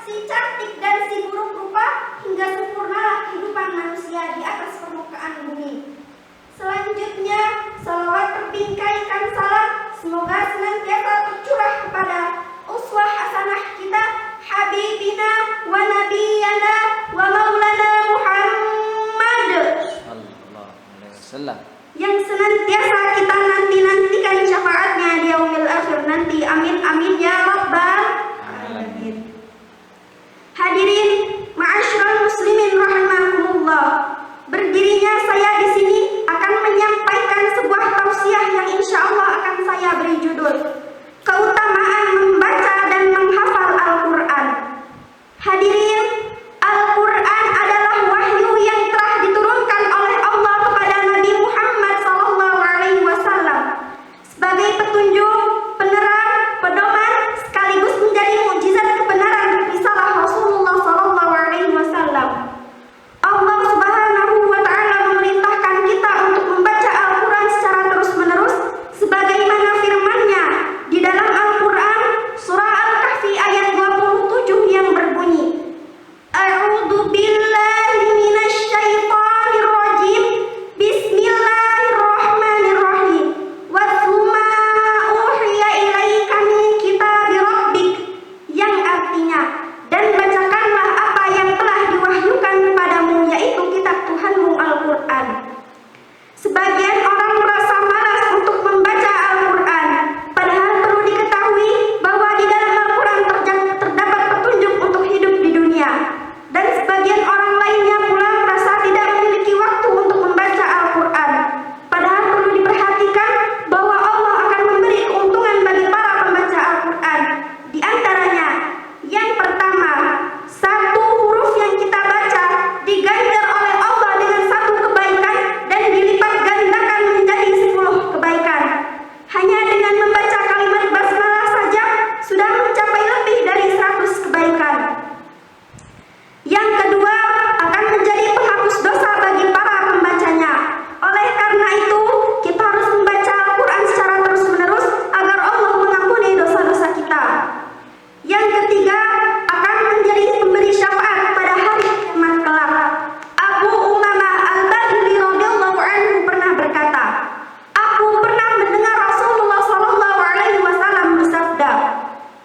si cantik dan si buruk rupa, hingga sempurnalah kehidupan manusia di atas permukaan bumi. Selanjutnya, salawat terbingkaikan salam semoga senantiasa tercurah kepada uswah hasanah kita, Habibina wa Nabiyana wa Maulana Muhammad sallallahu alaihi wasallam, yang senantiasa kita nanti-nantikan syafaatnya di yaumil akhir nanti. Amin amin ya rabbal alamin. Hadirin ma'asyiral muslimin rahimakumullah. Berdirinya saya di sini akan menyampaikan sebuah tausiah yang insya Allah akan saya beri judul Keutamaan Membaca dan Menghafal Al-Quran. Hadirin, Al-Quran adalah wahyu yang telah diturunkan oleh Allah kepada Nabi Muhammad SAW sebagai petunjuk, penerang, pedoman, sekaligus menjadi mukjizat kebenaran risalah Rasulullah SAW. Allah Subhanahu wa Ta'ala memerintahkan kita untuk membaca Al-Quran secara terus-menerus, sebagaimana firman-Nya di dalam Al-Quran surah Al-Kahfi ayat 27 yang berbunyi, A'udzu billahi minasyaitonir rajim. Bismillahirrahmanirrahim. Watlu ma uhiya ilaika min kitabi rabbik, yang artinya, dan bacakanlah apa yang telah diwahyukan kepadamu, yaitu kitab Tuhanmu Al-Quran. Sebagian orang merasa malas untuk membaca Al-Quran, padahal perlu diketahui bahwa di dalam Al-Quran terdapat petunjuk untuk hidup di dunia. Dan sebagian orang lainnya pula merasa tidak memiliki waktu untuk membaca Al-Quran, padahal perlu diperhatikan bahwa Allah akan memberi keuntungan bagi para pembaca Al-Quran. Di antaranya, yang pertama, satu huruf yang kita baca diganjar oleh Allah dengan satu kebaikan dan dilipat gandakan menjadi 10 kebaikan. Hanya dengan membaca kalimat basmalah saja sudah mencapai lebih dari 100 kebaikan. Yang kedua, akan menjadi penghapus dosa bagi para pembacanya. Oleh karena itu, kita harus membaca Al-Quran secara terus-menerus agar Allah mengampuni dosa-dosa kita. Yang ketiga, akan menjadi pemberi syafaat pada hari kiamat kelak. Abu Umamah Al-Bahili radhiyallahu anhu pernah berkata, aku pernah mendengar Rasulullah SAW bersabda,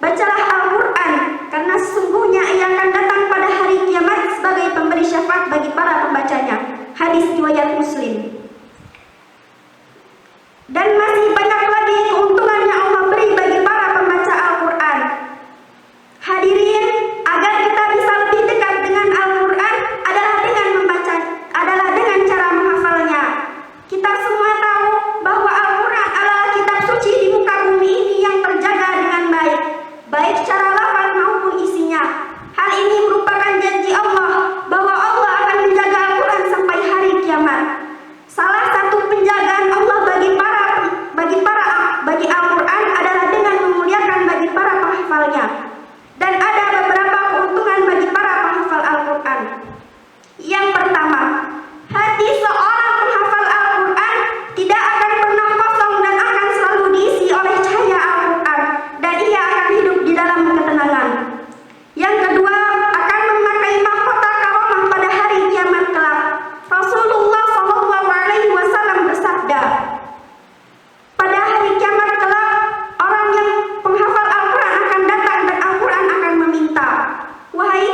bacalah Al-Quran karena sesungguhnya ia akan datang pada hari kiamat sebagai pemberi syafaat bagi para pembacanya. Hadis riwayat Muslim. Dan masih banyak lagi keuntungan yang Allah beri bagi para pembaca Al-Quran. Hadirin, agar kita bisa lebih dekat dengan Al-Quran adalah dengan cara menghafalnya. Kita semua tahu bahwa Al-Quran adalah kitab suci di muka bumi ini yang terjaga dengan baik secara lafaz maupun isinya. Hal ini merupakan janji Allah bahwa Allah akan menjaga Al-Quran sampai hari kiamat. Salah satu penjagaan Allah bagi Al-Quran adalah dengan memuliakan bagi para penghafalnya. Dan ada beberapa keuntungan bagi para penghafal Al-Quran. Yang pertama, hati seorang penghafal Al-Quran tidak akan pernah kosong dan akan selalu diisi oleh cahaya Al-Quran, dan ia akan hidup di dalam ketenangan. Yang kedua, akan memakai mahkota karomah pada hari kiamat kelak. Rasulullah SAW bersabda, pada hari kiamat kelak, orang yang penghafal Al-Quran akan datang dan Al-Quran akan meminta, wahai